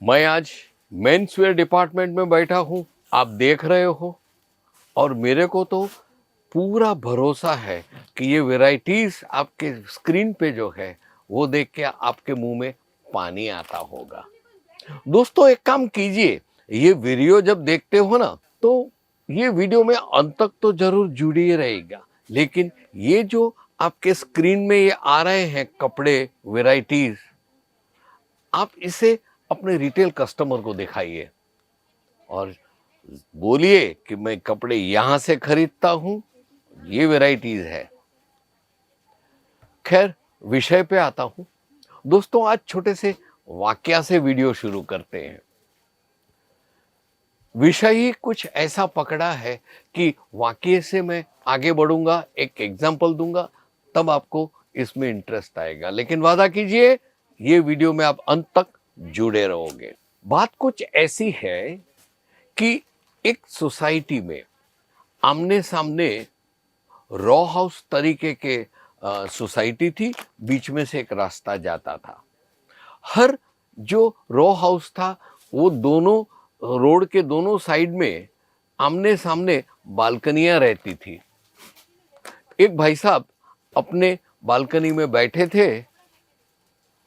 मैं आज menswear department में बैठा हूँ, आप देख रहे हो, और मेरे को तो पूरा भरोसा है कि ये वैरायटीज आपके स्क्रीन पे जो है वो देख के आपके मुंह में पानी आता होगा। दोस्तों, एक काम कीजिए, ये वीडियो जब देखते हो ना, तो ये वीडियो में अंत तक तो जरूर जुड़ी रहेगा, लेकिन ये जो आपके स्क्रीन में ये आ रहे हैं कपड़े वैरायटीज, आप इसे अपने रिटेल कस्टमर को दिखाइए और बोलिए कि मैं कपड़े यहां से खरीदता हूं, ये वैरायटीज है। खैर, विषय पे आता हूं। दोस्तों, आज छोटे से वाक्या से वीडियो शुरू करते हैं। विषय ही कुछ ऐसा पकड़ा है कि वाक्य से मैं आगे बढ़ूंगा, एक एग्जाम्पल दूंगा, तब आपको इसमें इंटरेस्ट आएगा। लेकिन वादा कीजिए, ये वीडियो में आप अंत तक जुड़े रहोगे। बात कुछ ऐसी है कि एक सोसाइटी में आमने सामने रॉ हाउस तरीके के सोसाइटी थी, बीच में से एक रास्ता जाता था। हर जो रॉ हाउस था वो दोनों रोड के दोनों साइड में आमने सामने बालकनियां रहती थी। एक भाई साहब अपने बालकनी में बैठे थे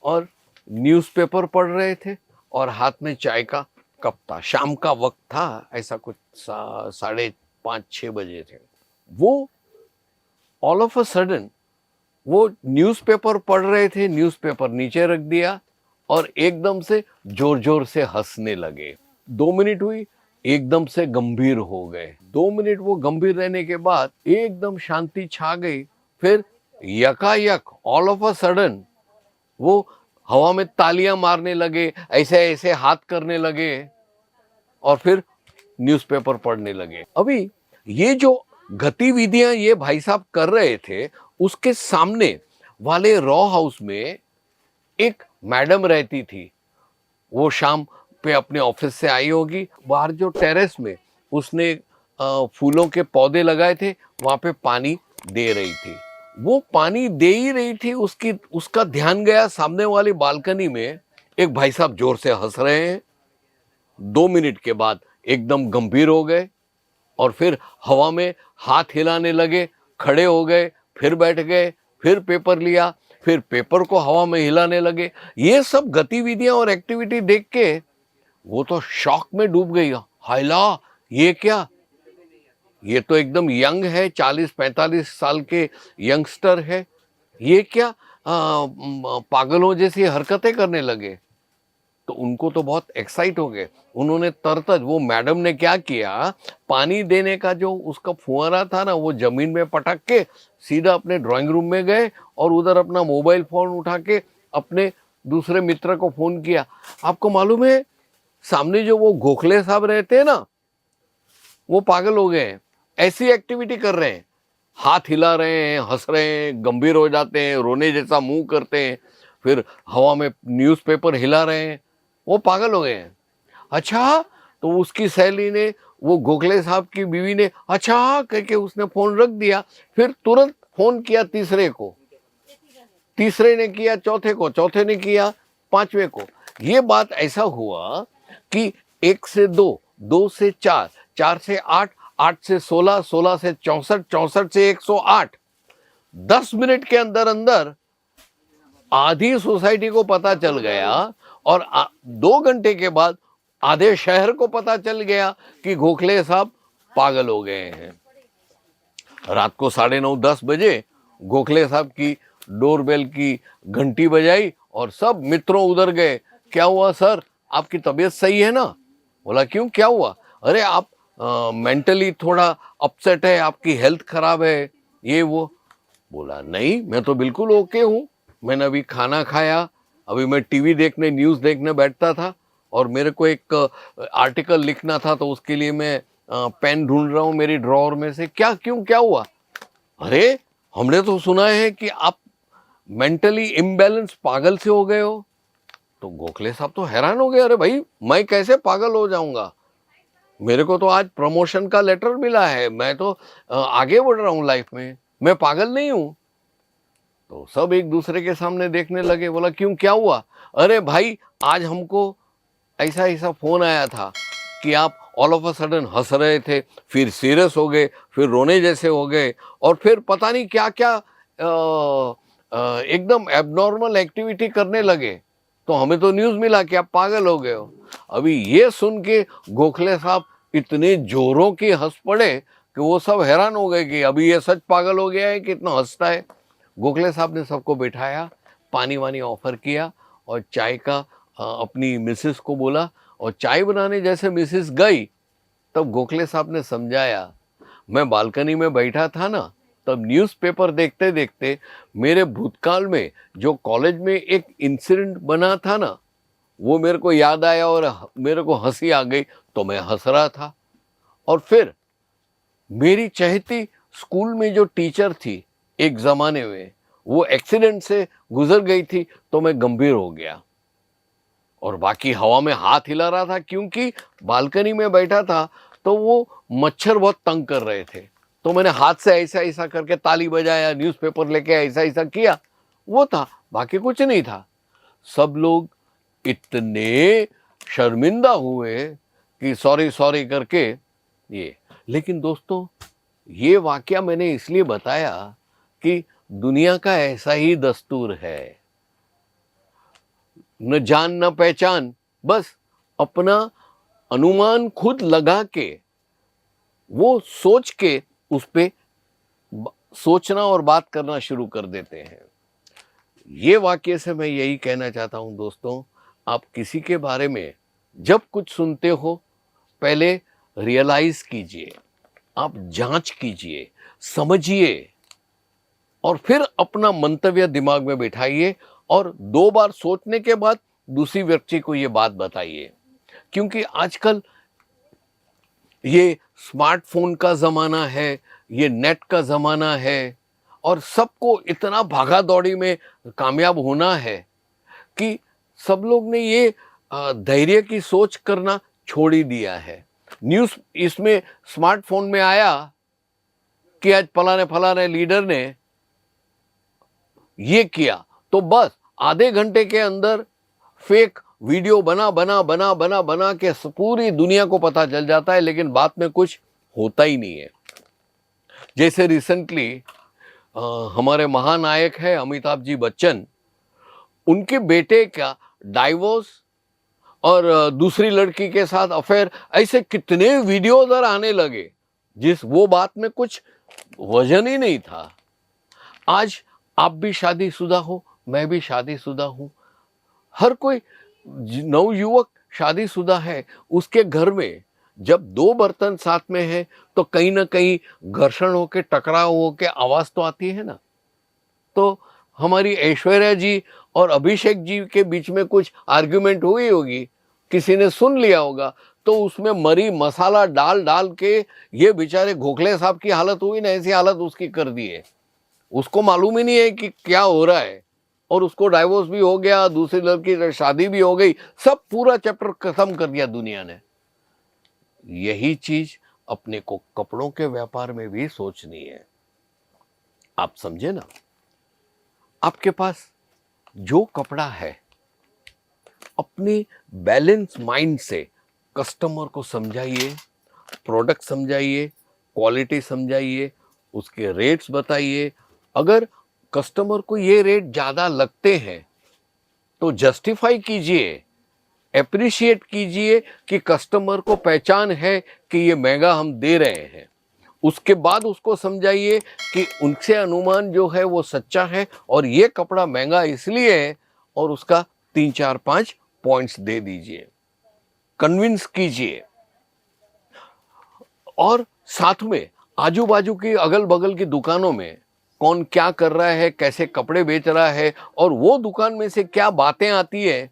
और न्यूज़पेपर पढ़ रहे थे और हाथ में चाय का कप था। शाम का वक्त था, ऐसा कुछ 5:30-6 बजे थे। वो ऑल ऑफ अ सडन वो न्यूज़पेपर पढ़ रहे थे, न्यूज़पेपर नीचे रख दिया और एकदम से जोर जोर से हंसने लगे। 2 मिनट हुई, एकदम से गंभीर हो गए। 2 मिनट वो गंभीर रहने के बाद एकदम शांति छा गई। फिर यकायक ऑल ऑफ अ सडन वो हवा में तालियां मारने लगे, ऐसे ऐसे हाथ करने लगे और फिर न्यूज़पेपर पढ़ने लगे। अभी ये जो गतिविधियां ये भाई साहब कर रहे थे, उसके सामने वाले रॉ हाउस में एक मैडम रहती थी। वो शाम पे अपने ऑफिस से आई होगी। बाहर जो टेरेस में उसने फूलों के पौधे लगाए थे, वहां पे पानी दे रही थी। वो पानी दे ही रही थी, उसका ध्यान गया सामने वाली बालकनी में एक भाई साहब जोर से हंस रहे हैं। 2 मिनट के बाद एकदम गंभीर हो गए और फिर हवा में हाथ हिलाने लगे, खड़े हो गए, फिर बैठ गए, फिर पेपर लिया, फिर पेपर को हवा में हिलाने लगे। ये सब गतिविधियां और एक्टिविटी देख के वो तो शॉक में डूब गई। हायला, ये क्या? ये तो एकदम यंग है, 40-45 साल के यंगस्टर है। ये क्या पागलों जैसी हरकतें करने लगे? तो उनको तो बहुत एक्साइट हो गए। उन्होंने तरतज, वो मैडम ने क्या किया, पानी देने का जो उसका फुहारा था ना, वो जमीन में पटक के सीधा अपने ड्राइंग रूम में गए और उधर अपना मोबाइल फोन उठा के अपने दूसरे मित्र को फोन किया। आपको मालूम है, सामने जो वो गोखले साहब रहते हैं ना, वो पागल हो गए हैं, ऐसी एक्टिविटी कर रहे हैं, हाथ हिला रहे हैं, हंस रहे हैं, गंभीर हो जाते हैं, रोने जैसा मुंह करते हैं, फिर हवा में न्यूज़पेपर हिला रहे हैं। वो पागल हो गए हैं। अच्छा, तो उसकी सहेली ने, वो गोखले साहब की बीवी ने अच्छा करके उसने फोन रख दिया। फिर तुरंत फोन किया तीसरे को, तीसरे ने किया चौथे को, चौथे ने किया पांचवे को। ये बात ऐसा हुआ कि 1 से 2, 2 से 4, 4 से 8, 8 से 16, 16 से 64, 64 से 108, 10 मिनट के अंदर अंदर आधी सोसाइटी को पता चल गया और 2 घंटे के बाद आधे शहर को पता चल गया कि गोखले साहब पागल हो गए हैं। रात को 9:30-10 बजे गोखले साहब की डोरबेल की घंटी बजाई और सब मित्रों उधर गए। क्या हुआ सर, आपकी तबीयत सही है ना? बोला क्यों, क्या हुआ? अरे आप मेंटली थोड़ा अपसेट है, आपकी हेल्थ खराब है, ये वो। बोला नहीं, मैं तो बिल्कुल ओके हूँ। मैंने अभी खाना खाया, अभी मैं टीवी देखने, न्यूज़ देखने बैठता था और मेरे को एक आर्टिकल लिखना था, तो उसके लिए मैं पेन ढूंढ रहा हूँ मेरी ड्रॉअर में से। क्या, क्यों, क्या हुआ? अरे, हमने तो सुना है कि आप मेंटली इम्बैलेंस, पागल से हो गए हो। तो गोखले साहब तो हैरान हो गए। अरे भाई, मैं कैसे पागल हो जाऊंगा? मेरे को तो आज प्रमोशन का लेटर मिला है, मैं तो आगे बढ़ रहा हूँ लाइफ में, मैं पागल नहीं हूं। तो सब एक दूसरे के सामने देखने लगे। बोला क्यों, क्या हुआ? अरे भाई, आज हमको ऐसा ऐसा फोन आया था कि आप ऑल ऑफ अ सडन हंस रहे थे, फिर सीरियस हो गए, फिर रोने जैसे हो गए, और फिर पता नहीं क्या क्या एकदम एबनॉर्मल एक्टिविटी करने लगे। तो हमें तो न्यूज़ मिला कि आप पागल हो गए हो। अभी ये सुन के गोखले साहब इतने जोरों की हंस पड़े कि वो सब हैरान हो गए कि अभी ये सच पागल हो गया है कि इतना हंसता है। गोखले साहब ने सबको बिठाया, पानी वानी ऑफर किया और चाय का अपनी मिसेस को बोला, और चाय बनाने जैसे मिसेस गई तब गोखले साहब ने समझाया, मैं बालकनी में बैठा था ना, तब न्यूज़पेपर देखते देखते मेरे भूतकाल में जो कॉलेज में एक इंसिडेंट बना था ना, वो मेरे को याद आया और मेरे को हंसी आ गई, तो मैं हंस रहा था। और फिर मेरी चहेती स्कूल में जो टीचर थी एक ज़माने में, वो एक्सीडेंट से गुजर गई थी, तो मैं गंभीर हो गया और बाकी हवा में हाथ हिला रहा था, क्योंकि बालकनी में बैठा था तो वो मच्छर बहुत तंग कर रहे थे। तो मैंने हाथ से ऐसा ऐसा करके ताली बजाया, न्यूज़पेपर लेके ऐसा ऐसा किया, वो था, बाकी कुछ नहीं था। सब लोग इतने शर्मिंदा हुए कि सॉरी सॉरी करके ये। लेकिन दोस्तों, ये वाकया मैंने इसलिए बताया कि दुनिया का ऐसा ही दस्तूर है, न जान न पहचान, बस अपना अनुमान खुद लगा के, वो सोच के उस पे सोचना और बात करना शुरू कर देते हैं। ये वाक्य से मैं यही कहना चाहता हूं दोस्तों, आप किसी के बारे में जब कुछ सुनते हो, पहले रियलाइज कीजिए, आप जांच कीजिए, समझिए, और फिर अपना मंतव्य दिमाग में बिठाइए और 2 बार सोचने के बाद दूसरी व्यक्ति को ये बात बताइए। क्योंकि आजकल ये स्मार्टफोन का ज़माना है, ये नेट का ज़माना है, और सबको इतना भागा दौड़ी में कामयाब होना है कि सब लोग ने ये धैर्य की सोच करना छोड़ ही दिया है। न्यूज़ इसमें स्मार्टफोन में आया कि आज फलाने फलाने लीडर ने ये किया, तो बस आधे घंटे के अंदर फेक वीडियो बना के पूरी दुनिया को पता चल जाता है, लेकिन बात में कुछ होता ही नहीं है। जैसे रिसेंटली हमारे महानायक है अमिताभ जी बच्चन, उनके बेटे का डाइवोर्स और दूसरी लड़की के साथ अफेयर, ऐसे कितने वीडियो उधर आने लगे जिस वो बात में कुछ वजन ही नहीं था। आज आप भी शादीशुदा हो, मैं भी शादीशुदा हूं, हर कोई नवयुवक शादीशुदा है, उसके घर में जब 2 बर्तन साथ में है तो कहीं ना कहीं घर्षण होके, टकराव होके आवाज तो आती है ना। तो हमारी ऐश्वर्या जी और अभिषेक जी के बीच में कुछ आर्ग्यूमेंट हुई होगी, किसी ने सुन लिया होगा, तो उसमें मरी मसाला डाल डाल के ये बेचारे गोखले साहब की हालत हुई ना, ऐसी हालत उसकी कर दी है। उसको मालूम ही नहीं है कि क्या हो रहा है, और उसको डाइवोर्स भी हो गया, दूसरी लड़की से शादी भी हो गई, सब पूरा चैप्टर खत्म कर दिया दुनिया ने। यही चीज अपने को कपड़ों के व्यापार में भी सोचनी है। आप समझे ना, आपके पास जो कपड़ा है, अपनी बैलेंस माइंड से कस्टमर को समझाइए, प्रोडक्ट समझाइए, क्वालिटी समझाइए, उसके रेट्स बताइए। अगर कस्टमर को ये रेट ज़्यादा लगते हैं तो जस्टिफाई कीजिए, एप्रिशिएट कीजिए कि कस्टमर को पहचान है कि ये महंगा हम दे रहे हैं। उसके बाद उसको समझाइए कि उनसे अनुमान जो है वो सच्चा है और ये कपड़ा महंगा इसलिए है, और उसका 3, 4, 5 पॉइंट्स दे दीजिए, कन्विंस कीजिए। और साथ में आजू बाजू की अगल बगल की दुकानों में कौन क्या कर रहा है, कैसे कपड़े बेच रहा है, और वो दुकान में से क्या बातें आती है,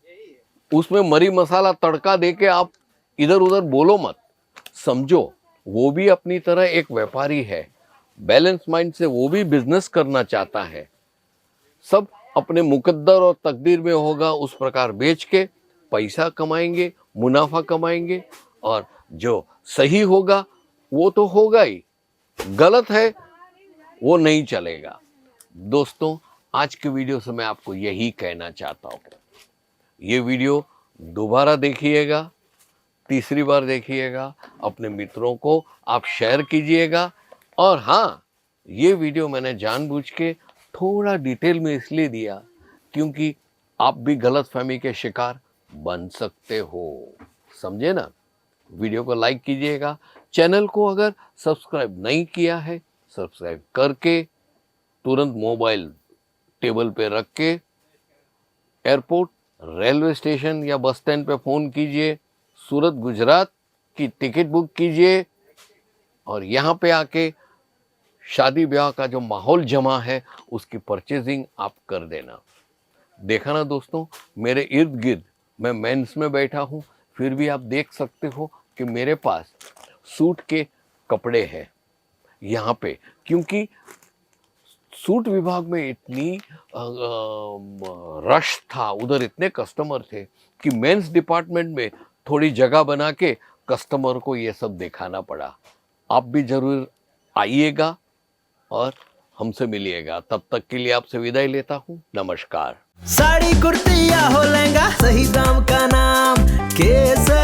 उसमें मरी मसाला तड़का देके आप इधर उधर बोलो मत। समझो वो भी अपनी तरह एक व्यापारी है, बैलेंस माइंड से वो भी बिजनेस करना चाहता है। सब अपने मुकद्दर और तकदीर में होगा, उस प्रकार बेच के पैसा कमाएंगे, मुनाफा कमाएंगे, और जो सही होगा वो तो होगा ही, गलत है वो नहीं चलेगा। दोस्तों, आज के वीडियो से मैं आपको यही कहना चाहता हूँ। ये वीडियो दोबारा देखिएगा, तीसरी बार देखिएगा, अपने मित्रों को आप शेयर कीजिएगा। और हाँ, ये वीडियो मैंने जानबूझ के थोड़ा डिटेल में इसलिए दिया क्योंकि आप भी गलतफहमी के शिकार बन सकते हो, समझे ना। वीडियो को लाइक कीजिएगा, चैनल को अगर सब्सक्राइब नहीं किया है सब्सक्राइब करके तुरंत मोबाइल टेबल पे रख के एयरपोर्ट, रेलवे स्टेशन या बस स्टैंड पे फ़ोन कीजिए, सूरत गुजरात की टिकट बुक कीजिए और यहाँ पे आके शादी ब्याह का जो माहौल जमा है उसकी परचेजिंग आप कर देना। देखा ना दोस्तों, मेरे इर्द गिर्द मैं मेंस में बैठा हूँ, फिर भी आप देख सकते हो कि मेरे पास सूट के कपड़े हैं यहाँ पे, क्योंकि सूट विभाग में इतनी रश था, उधर इतने कस्टमर थे कि मेंस डिपार्टमेंट में थोड़ी जगह बना के कस्टमर को ये सब दिखाना पड़ा। आप भी जरूर आइएगा और हमसे मिलिएगा। तब तक के लिए आपसे विदाई लेता हूँ, नमस्कार। साड़ी कुर्ती या हो लहंगा, सही दाम का नाम केसर।